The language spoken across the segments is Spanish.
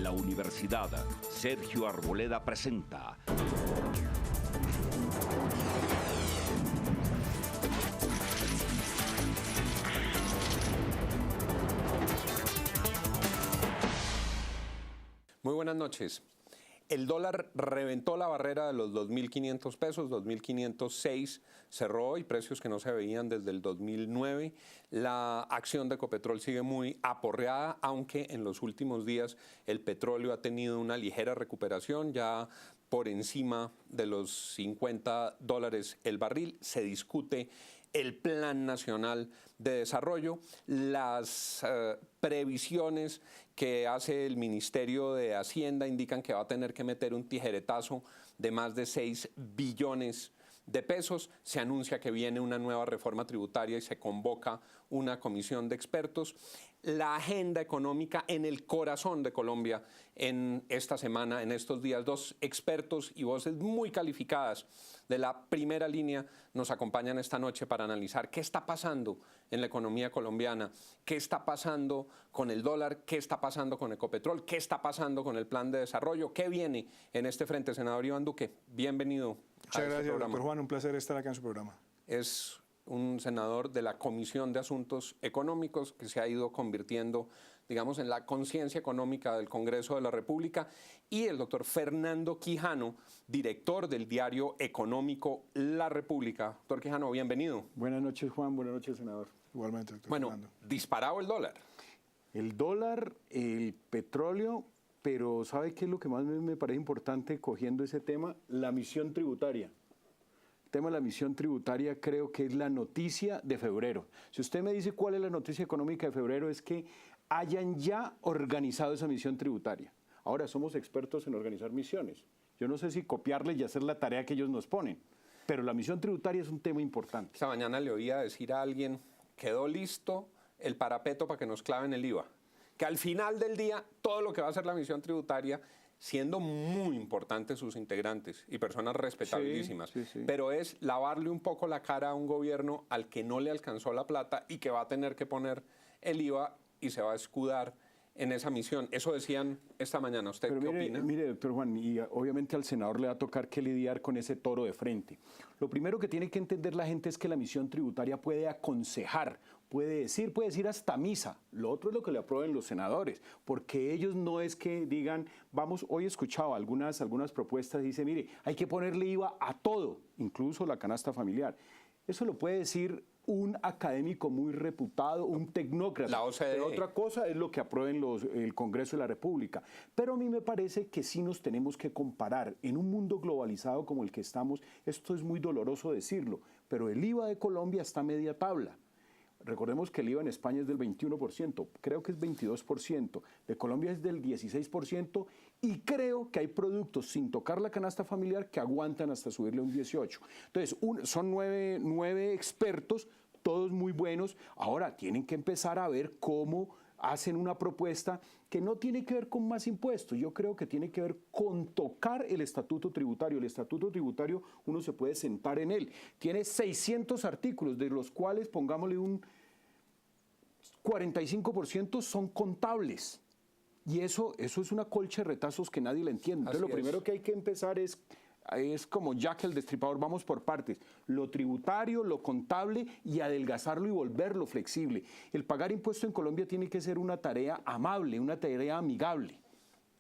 la universidad, Sergio Arboleda presenta Muy buenas noches. El dólar reventó la barrera de los 2.500 pesos, 2.506 cerró hoy, precios que no se veían desde el 2009. La acción de Ecopetrol sigue muy aporreada, aunque en los últimos días el petróleo ha tenido una ligera recuperación, ya por encima de los $50 el barril. Se discute el Plan Nacional de Desarrollo, las previsiones que hace el Ministerio de Hacienda indican que va a tener que meter un tijeretazo de más de 6 billones de pesos. Se anuncia que viene una nueva reforma tributaria y se convoca una comisión de expertos. La agenda económica en el corazón de Colombia en esta semana, en estos días. Dos expertos y voces muy calificadas de la primera línea nos acompañan esta noche para analizar qué está pasando en la economía colombiana, qué está pasando con el dólar, qué está pasando con Ecopetrol, qué está pasando con el plan de desarrollo, qué viene en este frente. Senador Iván Duque, bienvenido. Muchas gracias, doctor Juan. Un placer estar acá en su programa. Es un senador de la Comisión de Asuntos Económicos que se ha ido convirtiendo, digamos, en la conciencia económica del Congreso de la República, y el doctor Fernando Quijano, director del diario económico La República. Doctor Quijano, bienvenido. Buenas noches, Juan. Buenas noches, senador. Igualmente, doctor Bueno, Fernando. disparado el dólar. El dólar, el petróleo, pero ¿sabe qué es lo que más me parece importante cogiendo ese tema? La misión tributaria. El tema de la misión tributaria creo que es la noticia de febrero. Si usted me dice cuál es la noticia económica de febrero, es que hayan ya organizado esa misión tributaria. Ahora somos expertos en organizar misiones. Yo no sé si copiarles y hacer la tarea que ellos nos ponen, pero la misión tributaria es un tema importante. Esta mañana le oía decir a alguien, quedó listo el parapeto para que nos claven el IVA. Que al final del día, todo lo que va a hacer la misión tributaria, siendo muy importantes sus integrantes y personas respetabilísimas, Sí. pero es lavarle un poco la cara a un gobierno al que no le alcanzó la plata y que va a tener que poner el IVA y se va a escudar en esa misión. Eso decían esta mañana. ¿Usted Pero qué mire, opina? mire, doctor Juan, y obviamente al senador le va a tocar que lidiar con ese toro de frente. Lo primero que tiene que entender la gente es que la misión tributaria puede aconsejar, puede decir hasta misa. Lo otro es lo que le aprueben los senadores, porque ellos no es que digan, vamos, hoy he escuchado algunas propuestas, dice, mire, hay que ponerle IVA a todo, incluso la canasta familiar. Eso lo puede decir un académico muy reputado, un tecnócrata. La OCDE. Pero otra cosa es lo que aprueben el Congreso de la República. Pero a mí me parece que sí nos tenemos que comparar. En un mundo globalizado como el que estamos, esto es muy doloroso decirlo, pero el IVA de Colombia está a media tabla. Recordemos que el IVA en España es del 21%, creo que es 22%, de Colombia es del 16%, y creo que hay productos sin tocar la canasta familiar que aguantan hasta subirle un 18%. Entonces, son nueve expertos, todos muy buenos. Ahora tienen que empezar a ver cómo hacen una propuesta que no tiene que ver con más impuestos. Yo creo que tiene que ver con tocar el estatuto tributario. El estatuto tributario uno se puede sentar en él. Tiene 600 artículos, de los cuales, pongámosle un 45% son contables. Y eso es una colcha de retazos que nadie le entiende. Entonces, lo primero que hay que empezar es como Jack el Destripador, vamos por partes. Lo tributario, lo contable y adelgazarlo y volverlo flexible. El pagar impuesto en Colombia tiene que ser una tarea amable, una tarea amigable.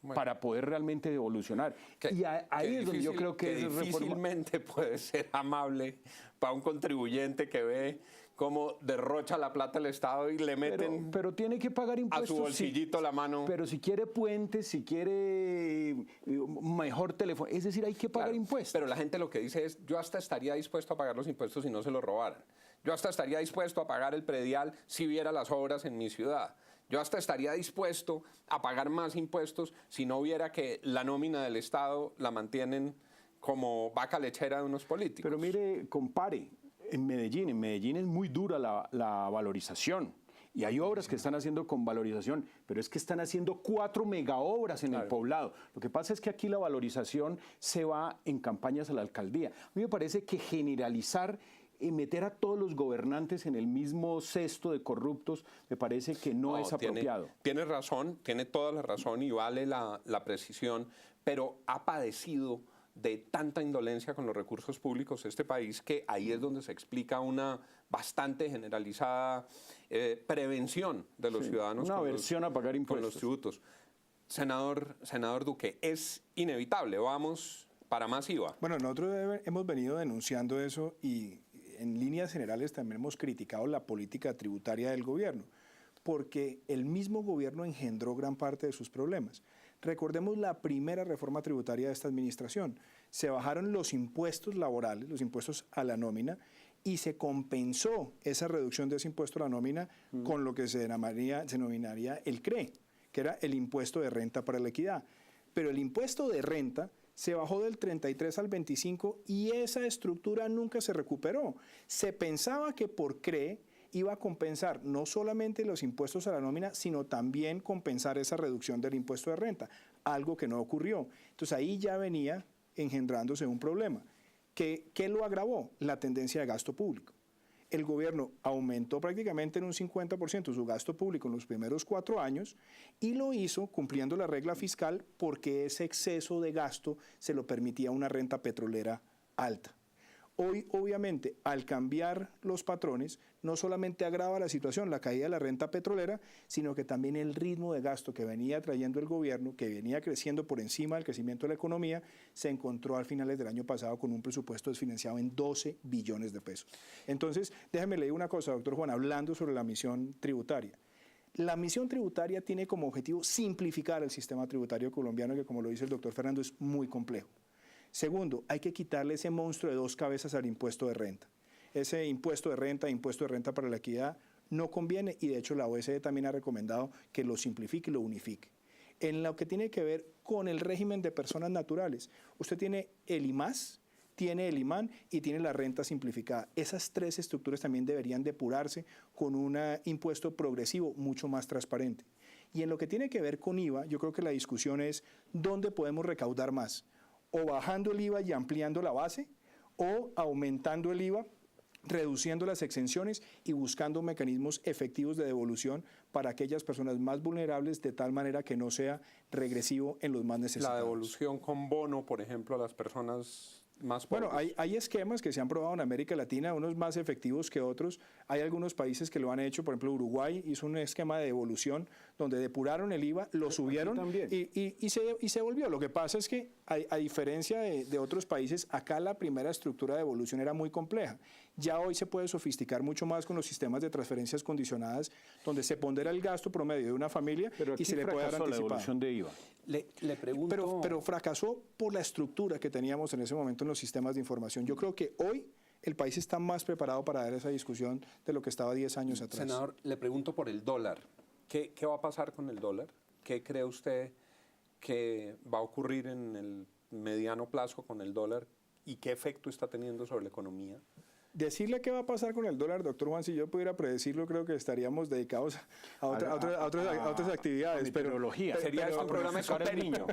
Bueno, para poder realmente evolucionar. Y ahí es donde yo creo que difícilmente puede ser amable para un contribuyente que ve cómo derrocha la plata el Estado y le meten pero tiene que pagar impuestos a su bolsillito la mano. Pero si quiere puentes, si quiere mejor teléfono, es decir, hay que pagar impuestos. Pero la gente lo que dice es, yo hasta estaría dispuesto a pagar los impuestos si no se los robaran. Yo hasta estaría dispuesto a pagar el predial si viera las obras en mi ciudad. Yo hasta estaría dispuesto a pagar más impuestos si no viera que la nómina del Estado la mantienen como vaca lechera de unos políticos. Pero mire, compare, en Medellín es muy dura la valorización. Y hay obras que están haciendo con valorización, pero es que están haciendo 4 megaobras en el poblado. Lo que pasa es que aquí la valorización se va en campañas a la alcaldía. A mí me parece que generalizar meter a todos los gobernantes en el mismo cesto de corruptos me parece que no es apropiado. Tiene razón, tiene toda la razón y vale la precisión, pero ha padecido de tanta indolencia con los recursos públicos este país que ahí es donde se explica una bastante generalizada prevención de los ciudadanos una aversión a pagar impuestos. Con los tributos. Senador Duque, es inevitable, vamos para más IVA. Bueno, nosotros hemos venido denunciando eso y en líneas generales también hemos criticado la política tributaria del gobierno, porque el mismo gobierno engendró gran parte de sus problemas. Recordemos la primera reforma tributaria de esta administración. Se bajaron los impuestos laborales, los impuestos a la nómina, y se compensó esa reducción de ese impuesto a la nómina con lo que se denominaría el CRE, que era el impuesto de renta para la equidad. Pero el impuesto de renta se bajó del 33 al 25 y esa estructura nunca se recuperó. Se pensaba que por CRE iba a compensar no solamente los impuestos a la nómina, sino también compensar esa reducción del impuesto de renta, algo que no ocurrió. Entonces ahí ya venía engendrándose un problema. ¿Qué lo agravó? La tendencia de gasto público. El gobierno aumentó prácticamente en un 50% su gasto público en los primeros 4 años y lo hizo cumpliendo la regla fiscal porque ese exceso de gasto se lo permitía una renta petrolera alta. Hoy, obviamente, al cambiar los patrones, no solamente agrava la situación, la caída de la renta petrolera, sino que también el ritmo de gasto que venía trayendo el gobierno, que venía creciendo por encima del crecimiento de la economía, se encontró al finales del año pasado con un presupuesto desfinanciado en 12 billones de pesos. Entonces, déjeme leer una cosa, doctor Juan, hablando sobre la misión tributaria. La misión tributaria tiene como objetivo simplificar el sistema tributario colombiano, que como lo dice el doctor Fernando, es muy complejo. Segundo, hay que quitarle ese monstruo de 2 cabezas al impuesto de renta. Ese impuesto de renta para la equidad, no conviene y de hecho la OECD también ha recomendado que lo simplifique y lo unifique. En lo que tiene que ver con el régimen de personas naturales, usted tiene el IMAS, tiene el IMAN y tiene la renta simplificada. Esas 3 estructuras también deberían depurarse con un impuesto progresivo mucho más transparente. Y en lo que tiene que ver con IVA, yo creo que la discusión es dónde podemos recaudar más. O bajando el IVA y ampliando la base, o aumentando el IVA, reduciendo las exenciones y buscando mecanismos efectivos de devolución para aquellas personas más vulnerables de tal manera que no sea regresivo en los más necesitados. La devolución con bono, por ejemplo, a las personas más pobres. Bueno, hay esquemas que se han probado en América Latina, unos más efectivos que otros. Hay algunos países que lo han hecho, por ejemplo, Uruguay hizo un esquema de devolución donde depuraron el IVA, lo subieron y se volvió. Lo que pasa es que, a diferencia de otros países, acá la primera estructura de devolución era muy compleja. Ya hoy se puede sofisticar mucho más con los sistemas de transferencias condicionadas, donde se pondera el gasto promedio de una familia y se le puede dar anticipado. La devolución de IVA. Le pregunto... Pero fracasó por la estructura que teníamos en ese momento en los sistemas de información. Yo creo que hoy el país está más preparado para dar esa discusión de lo que estaba 10 años atrás. Senador, le pregunto por el dólar. ¿Qué va a pasar con el dólar? ¿Qué cree usted que va a ocurrir en el mediano plazo con el dólar y qué efecto está teniendo sobre la economía? Decirle qué va a pasar con el dólar, doctor Juan, si yo pudiera predecirlo, creo que estaríamos dedicados a otras actividades. Sería un programa esotérico.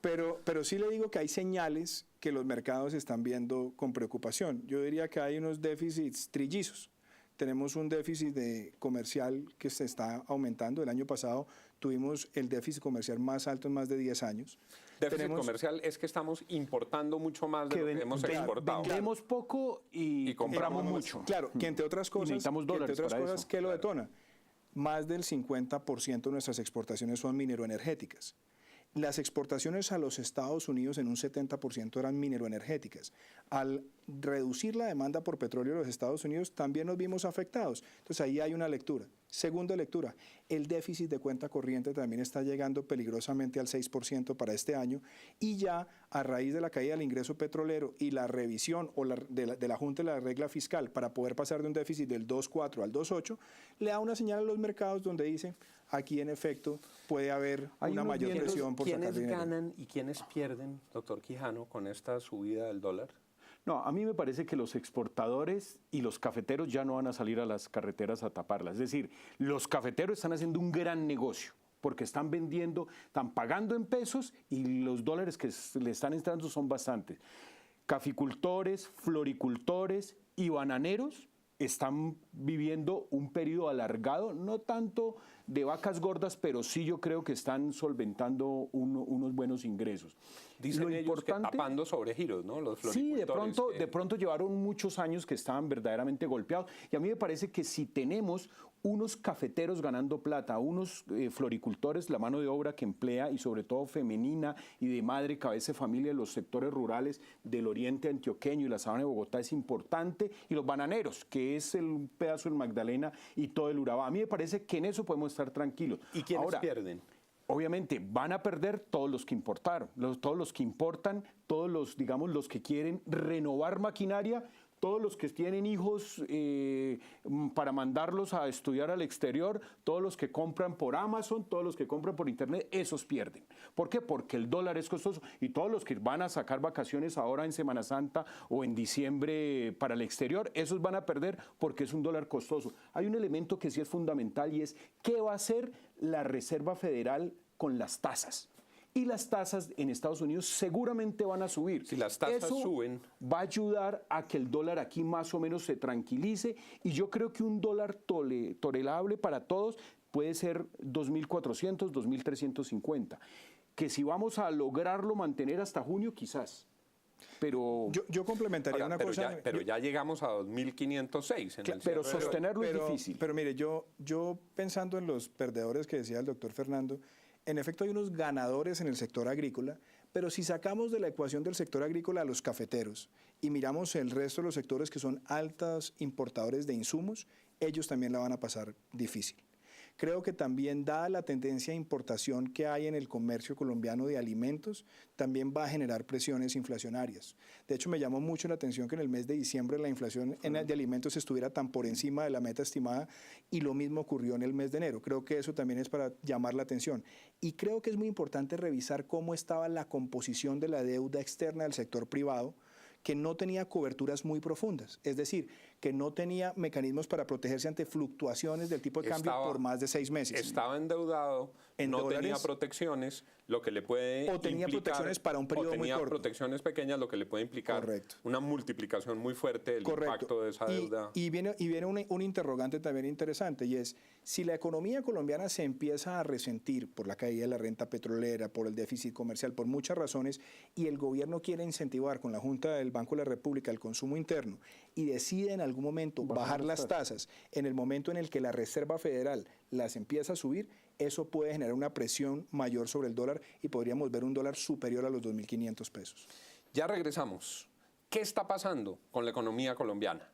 Pero sí le digo que hay señales que los mercados están viendo con preocupación. Yo diría que hay unos déficits trillizos. Tenemos un déficit comercial que se está aumentando. El año pasado tuvimos el déficit comercial más alto en más de 10 años. Déficit comercial es que estamos importando mucho más de lo que hemos exportado. Vendemos poco y compramos mucho. Claro, que entre otras cosas, ¿qué lo detona? Más del 50% de nuestras exportaciones son mineroenergéticas. Las exportaciones a los Estados Unidos en un 70% eran mineroenergéticas. Al reducir la demanda por petróleo de los Estados Unidos, también nos vimos afectados. Entonces ahí hay una lectura. Segunda lectura, el déficit de cuenta corriente también está llegando peligrosamente al 6% para este año y ya a raíz de la caída del ingreso petrolero y la revisión de la Junta de la regla fiscal para poder pasar de un déficit del 2.4 al 2.8, le da una señal a los mercados donde dice aquí en efecto puede haber una mayor presión por sacar dinero. ¿Quiénes ganan y quiénes pierden, doctor Quijano, con esta subida del dólar? No, a mí me parece que los exportadores y los cafeteros ya no van a salir a las carreteras a taparlas. Es decir, los cafeteros están haciendo un gran negocio porque están vendiendo, están pagando en pesos y los dólares que le están entrando son bastantes. Caficultores, floricultores y bananeros están viviendo un periodo alargado, no tanto de vacas gordas, pero sí yo creo que están solventando unos buenos ingresos. Dicen ellos que tapando sobregiros, ¿no? Los floricultores. Sí, de pronto llevaron muchos años que estaban verdaderamente golpeados. Y a mí me parece que si tenemos unos cafeteros ganando plata, unos floricultores, la mano de obra que emplea y sobre todo femenina y de madre, cabeza de familia de los sectores rurales del oriente antioqueño y la sabana de Bogotá es importante, y los bananeros, que es el pedazo del Magdalena y todo el Urabá. A mí me parece que en eso podemos estar tranquilos. ¿Y quiénes pierden? Obviamente van a perder todos los que importaron, todos los que importan, todos los, digamos, los que quieren renovar maquinaria, todos los que tienen hijos para mandarlos a estudiar al exterior, todos los que compran por Amazon, todos los que compran por Internet, esos pierden. ¿Por qué? Porque el dólar es costoso, y todos los que van a sacar vacaciones ahora en Semana Santa o en diciembre para el exterior, esos van a perder porque es un dólar costoso. Hay un elemento que sí es fundamental, y es ¿qué va a hacer la Reserva Federal con las tasas? Y las tasas en Estados Unidos seguramente van a subir. Si las tasas suben, va a ayudar a que el dólar aquí más o menos se tranquilice, y yo creo que un dólar tolerable para todos puede ser 2.400, 2.350, que si vamos a lograrlo mantener hasta junio, quizás. Pero yo complementaría una cosa. Pero ya llegamos a 2.506. Pero sostenerlo es difícil. Pero mire, yo pensando en los perdedores que decía el doctor Fernando, en efecto hay unos ganadores en el sector agrícola, pero si sacamos de la ecuación del sector agrícola a los cafeteros y miramos el resto de los sectores que son altos importadores de insumos, ellos también la van a pasar difícil. Creo que también, dada la tendencia de importación que hay en el comercio colombiano de alimentos, también va a generar presiones inflacionarias. De hecho, me llamó mucho la atención que en el mes de diciembre la inflación de alimentos estuviera tan por encima de la meta estimada, y lo mismo ocurrió en el mes de enero. Creo que eso también es para llamar la atención. Y creo que es muy importante revisar cómo estaba la composición de la deuda externa del sector privado, que no tenía coberturas muy profundas, es decir, que no tenía mecanismos para protegerse ante fluctuaciones del tipo de cambio por más de 6 meses. Estaba endeudado, no tenía protecciones, lo que le puede o tenía implicar, protecciones para un periodo muy corto. O tenía protecciones pequeñas, lo que le puede implicar una multiplicación muy fuerte del impacto de esa deuda. Y viene un interrogante también interesante, y es, si la economía colombiana se empieza a resentir por la caída de la renta petrolera, por el déficit comercial, por muchas razones, y el gobierno quiere incentivar con la Junta del Banco de la República el consumo interno, y decide en algún momento bajar las tasas en el momento en el que la Reserva Federal las empieza a subir, eso puede generar una presión mayor sobre el dólar, y podríamos ver un dólar superior a los 2.500 pesos. Ya regresamos. ¿Qué está pasando con la economía colombiana?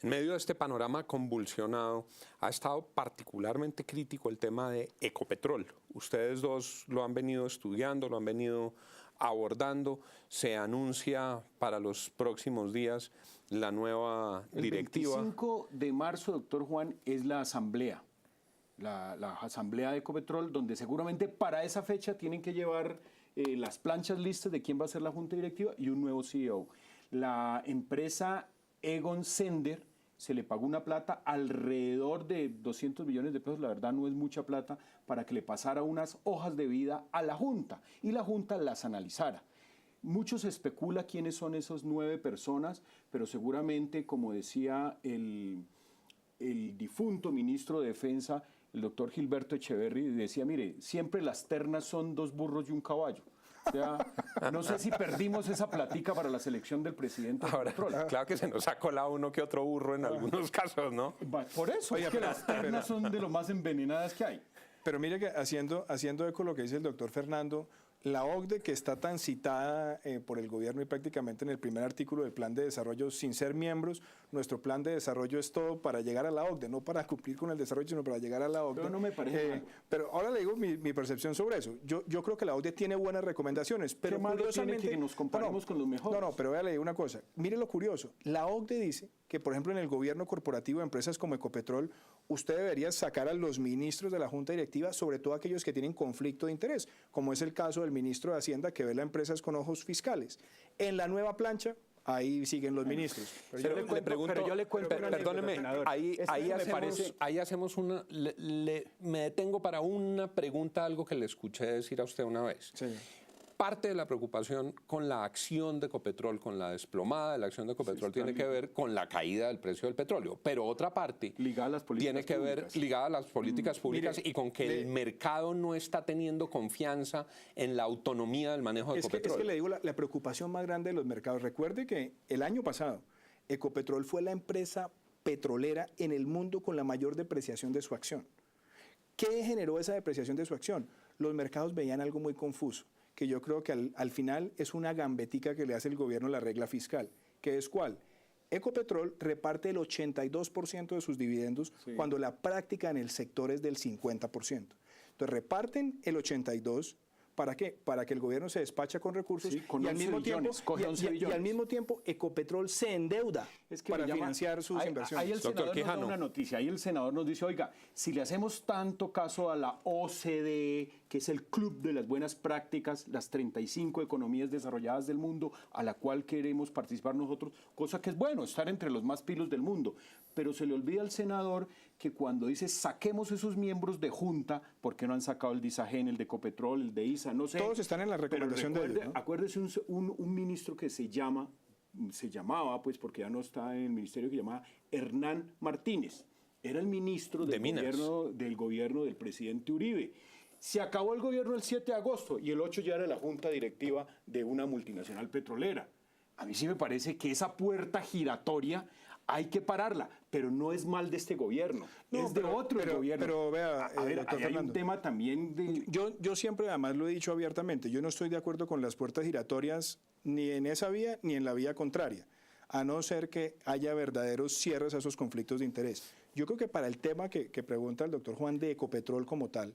En medio de este panorama convulsionado, ha estado particularmente crítico el tema de Ecopetrol. Ustedes dos lo han venido estudiando, lo han venido abordando. Se anuncia para los próximos días la nueva directiva. El 25 de marzo, doctor Juan, es la asamblea, la asamblea de Ecopetrol, donde seguramente para esa fecha tienen que llevar las planchas listas de quién va a ser la junta directiva y un nuevo CEO. La empresa Egon Zehnder se le pagó una plata alrededor de 200 millones de pesos, la verdad no es mucha plata, para que le pasara unas hojas de vida a la Junta y la Junta las analizara. Mucho se especula quiénes son esas 9 personas, pero seguramente, como decía el difunto ministro de Defensa, el doctor Gilberto Echeverry, decía, mire, siempre las ternas son 2 burros y un caballo. O sea, no sé si perdimos esa platica para la selección del presidente. Ahora, claro que se nos ha colado uno que otro burro en algunos casos, ¿no? Por eso, es que las ternas son de lo más envenenadas que hay. Pero mire que haciendo eco lo que dice el doctor Fernando, La OCDE, que está tan citada por el gobierno y prácticamente en el primer artículo del plan de desarrollo, sin ser miembros, nuestro plan de desarrollo es todo para llegar a la OCDE, no para cumplir con el desarrollo, sino para llegar a la OCDE. Pero no me parece mal. Pero ahora le digo mi percepción sobre eso. Yo creo que la OCDE tiene buenas recomendaciones, pero ¿Qué malo tiene curiosamente... que nos comparemos con los mejores? No, pero vea, le digo una cosa. Mire lo curioso. La OCDE dice que, por ejemplo, en el gobierno corporativo de empresas como Ecopetrol, usted debería sacar a los ministros de la junta directiva, sobre todo aquellos que tienen conflicto de interés, como es el caso del ministro de Hacienda, que ve las empresas con ojos fiscales. En la nueva plancha, ahí siguen los ministros. Pero yo le cuento, perdóneme, ahí hacemos una, me detengo para una pregunta, algo que le escuché decir a usted una vez. Sí. Parte de la preocupación con la acción de Ecopetrol, con la desplomada de la acción de Ecopetrol, tiene que ver con la caída del precio del petróleo, pero otra parte ligada a las políticas tiene que ver ligada a las políticas públicas y con que el mercado no está teniendo confianza en la autonomía del manejo de Ecopetrol. Es que le digo la preocupación más grande de los mercados. Recuerde que el año pasado Ecopetrol fue la empresa petrolera en el mundo con la mayor depreciación de su acción. ¿Qué generó esa depreciación de su acción? Los mercados veían algo muy confuso, que yo creo que al final es una gambetica que le hace el gobierno la regla fiscal, que es ¿cuál? Ecopetrol reparte el 82% de sus dividendos cuando la práctica en el sector es del 50%. Entonces reparten el 82%. ¿Para qué? Para que el gobierno se despacha con recursos y al mismo tiempo Ecopetrol se endeuda para financiar sus inversiones. Ahí el senador nos da una noticia, ahí el senador nos dice, oiga, si le hacemos tanto caso a la OCDE, que es el club de las buenas prácticas, las 35 economías desarrolladas del mundo, a la cual queremos participar nosotros, cosa que es bueno, estar entre los más pilos del mundo, pero se le olvida al senador que cuando dice saquemos esos miembros de junta, ¿por qué no han sacado el de ISAGEN, el de Ecopetrol, el de ISA? No sé. Todos están en la recomendación de ellos, ¿no? Acuérdese un ministro que se llamaba, pues porque ya no está en el ministerio, que se llamaba Hernán Martínez. Era el ministro del gobierno del presidente Uribe. Se acabó el gobierno el 7 de agosto y el 8 ya era la junta directiva de una multinacional petrolera. A mí sí me parece que esa puerta giratoria hay que pararla, pero no es mal de este gobierno, es de otro gobierno. Pero vea, a ver, hay un tema también de... Yo siempre, además lo he dicho abiertamente, yo no estoy de acuerdo con las puertas giratorias ni en esa vía ni en la vía contraria, a no ser que haya verdaderos cierres a esos conflictos de interés. Yo creo que para el tema que pregunta el doctor Juan de Ecopetrol como tal,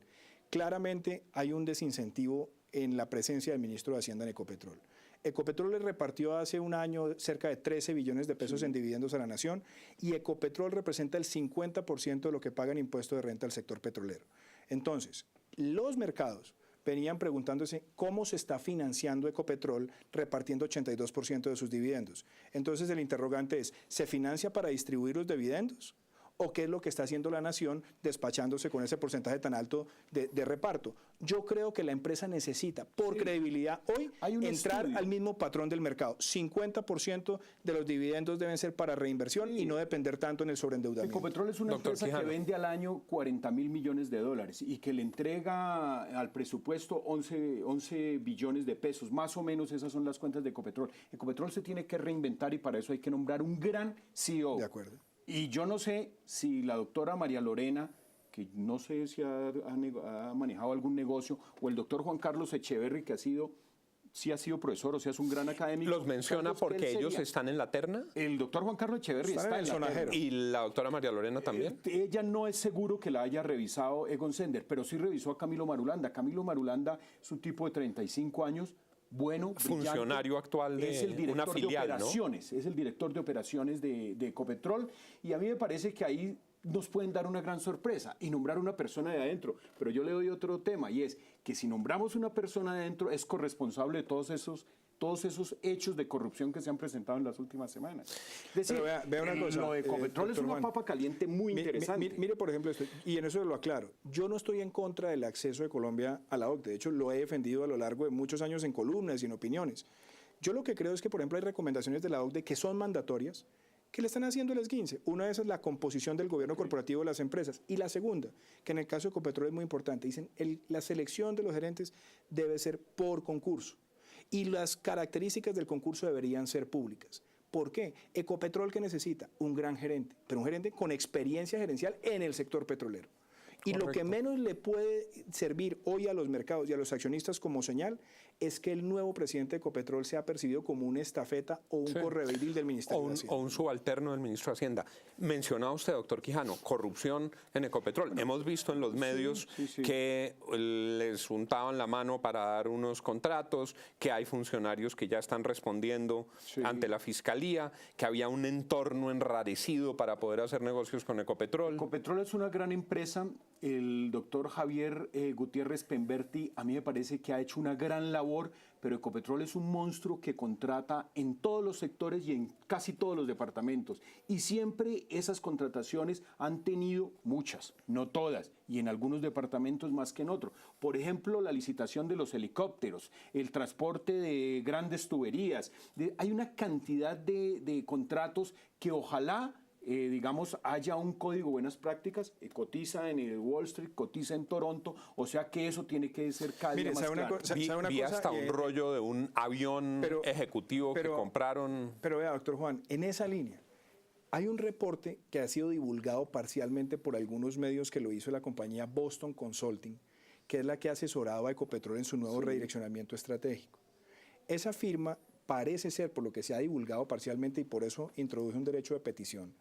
claramente hay un desincentivo en la presencia del ministro de Hacienda en Ecopetrol. Ecopetrol le repartió hace un año cerca de 13 billones de pesos en dividendos a la nación y Ecopetrol representa el 50% de lo que paga en impuesto de renta al sector petrolero. Entonces, los mercados venían preguntándose cómo se está financiando Ecopetrol repartiendo 82% de sus dividendos. Entonces el interrogante es, ¿se financia para distribuir los dividendos? ¿O qué es lo que está haciendo la nación despachándose con ese porcentaje tan alto de reparto? Yo creo que la empresa necesita, por credibilidad, hoy entrar al mismo patrón del mercado. 50% de los dividendos deben ser para reinversión y no depender tanto en el sobreendeudamiento. Ecopetrol es una empresa que vende al año 40.000 millones de dólares y que le entrega al presupuesto 11 billones de pesos. Más o menos esas son las cuentas de Ecopetrol. Ecopetrol se tiene que reinventar y para eso hay que nombrar un gran CEO. De acuerdo. Y yo no sé si la doctora María Lorena, que no sé si ha manejado algún negocio, o el doctor Juan Carlos Echeverry, que sí ha sido profesor, o sea, es un gran académico. ¿Los menciona Carlos, porque ellos están en la terna? El doctor Juan Carlos Echeverry está en la terna. ¿Y la doctora María Lorena también? Ella no es seguro que la haya revisado Egon Zehnder, pero sí revisó a Camilo Marulanda. Camilo Marulanda es un tipo de 35 años, bueno, funcionario actual de una filial, ¿no? Es el director de operaciones de Ecopetrol y a mí me parece que ahí nos pueden dar una gran sorpresa y nombrar una persona de adentro. Pero yo le doy otro tema y es que si nombramos una persona de adentro es corresponsable de todos esos hechos de corrupción que se han presentado en las últimas semanas. Es decir, vea una cosa, lo de Ecopetrol es una papa caliente muy interesante. Mire, por ejemplo, esto, y en eso lo aclaro, yo no estoy en contra del acceso de Colombia a la OCDE, de hecho lo he defendido a lo largo de muchos años en columnas y en opiniones. Yo lo que creo es que, por ejemplo, hay recomendaciones de la OCDE que son mandatorias, que le están haciendo el esguince. Una de esas es la composición del gobierno corporativo de las empresas. Y la segunda, que en el caso de Ecopetrol es muy importante, dicen la selección de los gerentes debe ser por concurso. Y las características del concurso deberían ser públicas. ¿Por qué? Ecopetrol, ¿qué necesita? Un gran gerente, pero un gerente con experiencia gerencial en el sector petrolero. Y lo que menos le puede servir hoy a los mercados y a los accionistas como señal es que el nuevo presidente de Ecopetrol sea percibido como una estafeta o un correveidil del Ministerio de Hacienda. O un subalterno del ministro de Hacienda. Mencionaba usted, doctor Quijano, corrupción en Ecopetrol. Bueno, hemos visto en los medios que les untaban la mano para dar unos contratos, que hay funcionarios que ya están respondiendo ante la Fiscalía, que había un entorno enrarecido para poder hacer negocios con Ecopetrol. Ecopetrol es una gran empresa. El doctor Javier Gutiérrez Pemberti a mí me parece que ha hecho una gran labor, pero Ecopetrol es un monstruo que contrata en todos los sectores y en casi todos los departamentos. Y siempre esas contrataciones han tenido muchas, no todas, y en algunos departamentos más que en otros. Por ejemplo, la licitación de los helicópteros, el transporte de grandes tuberías. Hay una cantidad de contratos que ojalá digamos, haya un código de buenas prácticas, cotiza en el Wall Street, cotiza en Toronto, o sea que eso tiene que ser cada día más claro. Vi hasta un rollo de un avión ejecutivo que compraron. Pero vea, doctor Juan, en esa línea, hay un reporte que ha sido divulgado parcialmente por algunos medios que lo hizo la compañía Boston Consulting, que es la que ha asesorado a Ecopetrol en su nuevo redireccionamiento estratégico. Esa firma parece ser, por lo que se ha divulgado parcialmente, y por eso introduce un derecho de petición,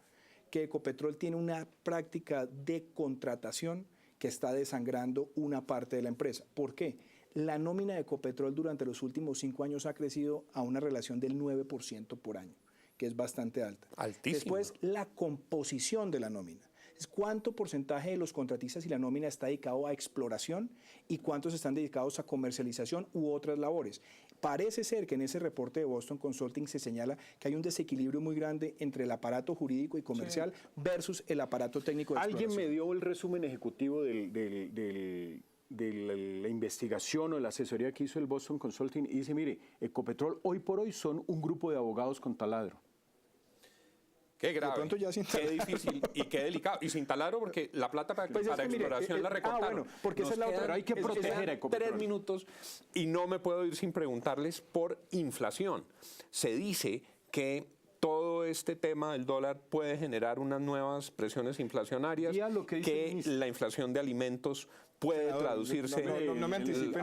que Ecopetrol tiene una práctica de contratación que está desangrando una parte de la empresa. ¿Por qué? La nómina de Ecopetrol durante los últimos 5 años ha crecido a una relación del 9% por año, que es bastante alta. Altísimo. Después, la composición de la nómina. Es cuánto porcentaje de los contratistas y la nómina está dedicado a exploración y cuántos están dedicados a comercialización u otras labores. Parece ser que en ese reporte de Boston Consulting se señala que hay un desequilibrio muy grande entre el aparato jurídico y comercial versus el aparato técnico de exploración. Alguien me dio el resumen ejecutivo de la investigación o la asesoría que hizo el Boston Consulting y dice, mire, Ecopetrol hoy por hoy son un grupo de abogados con taladro. Qué grave, de pronto ya sin qué difícil y qué delicado. Y sin taladro porque la plata para exploración la recortaron. Bueno, porque esa es la otra. Pero hay que proteger a Ecopetrol. 3 minutos y no me puedo ir sin preguntarles por inflación. Se dice que todo este tema del dólar puede generar unas nuevas presiones inflacionarias, que la inflación de alimentos puede traducirse... No me anticipe.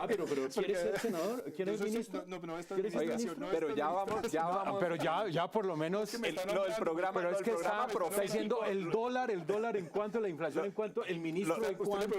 Pero ¿quieres ser senador? ¿Quieres ministro? Pero ya vamos... Pero ya por lo menos... Lo del programa... Pero es que está diciendo el dólar en cuanto, la inflación en cuanto, el ministro en cuanto...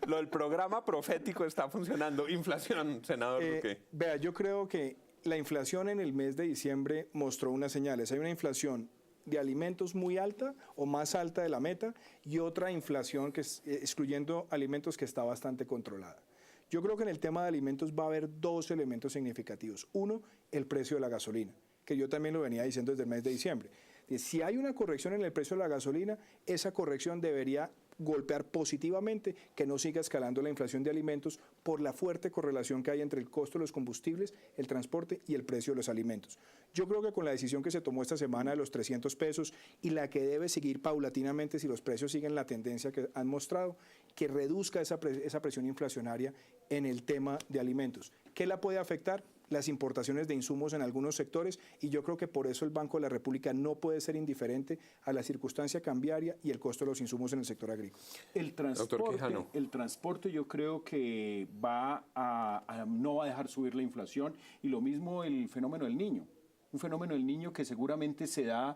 Lo del programa profético está funcionando. Inflación, senador Duque. Vea, yo creo que la inflación en el mes de diciembre mostró unas señales. Hay una inflación de alimentos muy alta o más alta de la meta y otra inflación que excluyendo alimentos que está bastante controlada. Yo creo que en el tema de alimentos va a haber 2 elementos significativos. Uno, el precio de la gasolina, que yo también lo venía diciendo desde el mes de diciembre. Si hay una corrección en el precio de la gasolina, esa corrección debería golpear positivamente que no siga escalando la inflación de alimentos por la fuerte correlación que hay entre el costo de los combustibles, el transporte y el precio de los alimentos. Yo creo que con la decisión que se tomó esta semana de los 300 pesos y la que debe seguir paulatinamente si los precios siguen la tendencia que han mostrado, que reduzca esa presión inflacionaria en el tema de alimentos. ¿Qué la puede afectar? Las importaciones de insumos en algunos sectores y yo creo que por eso el Banco de la República no puede ser indiferente a la circunstancia cambiaria y el costo de los insumos en el sector agrícola. El transporte yo creo que no va a dejar subir la inflación y lo mismo el fenómeno del niño. Un fenómeno del niño que seguramente se da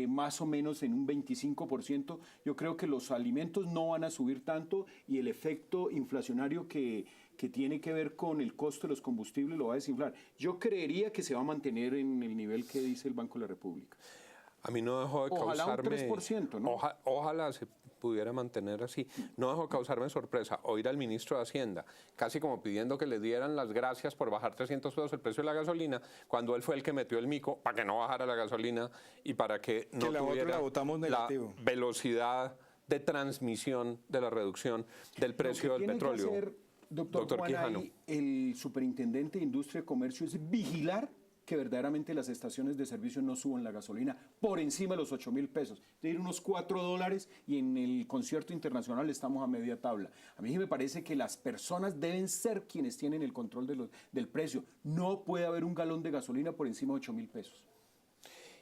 más o menos en un 25%. Yo creo que los alimentos no van a subir tanto y el efecto inflacionario que tiene que ver con el costo de los combustibles lo va a desinflar. Yo creería que se va a mantener en el nivel que dice el Banco de la República. A mí no dejó de ojalá causarme... un 3%, ¿no? Ojalá se pudiera mantener así. No dejó de causarme sorpresa oír al ministro de Hacienda, casi como pidiendo que le dieran las gracias por bajar 300 pesos el precio de la gasolina, cuando él fue el que metió el mico para que no bajara la gasolina y para que no tuviera la velocidad de transmisión de la reducción del precio del petróleo. Doctor Quijano, el superintendente de Industria y Comercio es vigilar que verdaderamente las estaciones de servicio no suban la gasolina por encima de los 8.000 pesos. Es decir, unos $4 y en el concierto internacional estamos a media tabla. A mí me parece que las personas deben ser quienes tienen el control del precio. No puede haber un galón de gasolina por encima de 8.000 pesos.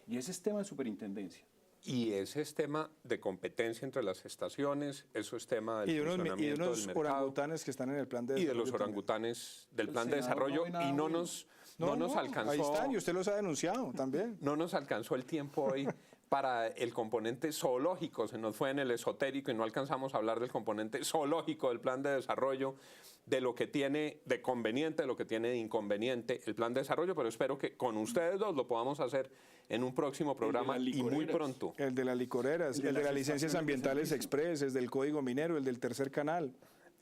Y ese es tema de superintendencia. Y ese es tema de competencia entre las estaciones, eso es tema del funcionamiento y de unos del mercado. orangutanes que están en el plan de Y desarrollo. de los también. orangutanes del plan de senador desarrollo, no ve y nada no nos alcanzó. Ahí están, y usted los ha denunciado también. No nos alcanzó el tiempo hoy para el componente zoológico, se nos fue en el esotérico y no alcanzamos a hablar del componente zoológico del plan de desarrollo, de lo que tiene de conveniente, de lo que tiene de inconveniente el plan de desarrollo, pero espero que con ustedes dos lo podamos hacer en un próximo programa y muy pronto. El de las licoreras, el de las licencias ambientales express, el del Código Minero, el del tercer canal.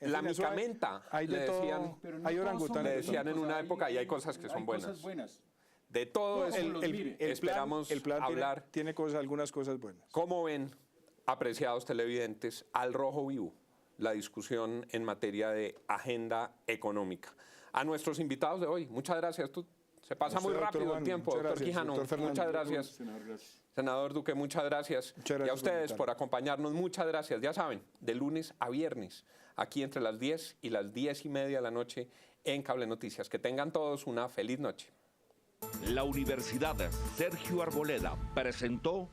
En La fin, eso micamenta, hay de le todo, decían, hay orangutanes. le de todo. decían en una época y hay cosas que son buenas. Cosas buenas. De todo eso esperamos el plan hablar. tiene algunas cosas buenas. ¿Cómo ven, apreciados televidentes, al rojo vivo la discusión en materia de agenda económica? A nuestros invitados de hoy, muchas gracias. Se pasa muy rápido el tiempo, doctor Quijano. Muchas gracias. Senador Duque, muchas gracias. Muchas gracias Y a ustedes por por acompañarnos, muchas gracias. Ya saben, de lunes a viernes, aquí entre las 10 y las 10:30 de la noche en Cable Noticias. Que tengan todos una feliz noche. La Universidad Sergio Arboleda presentó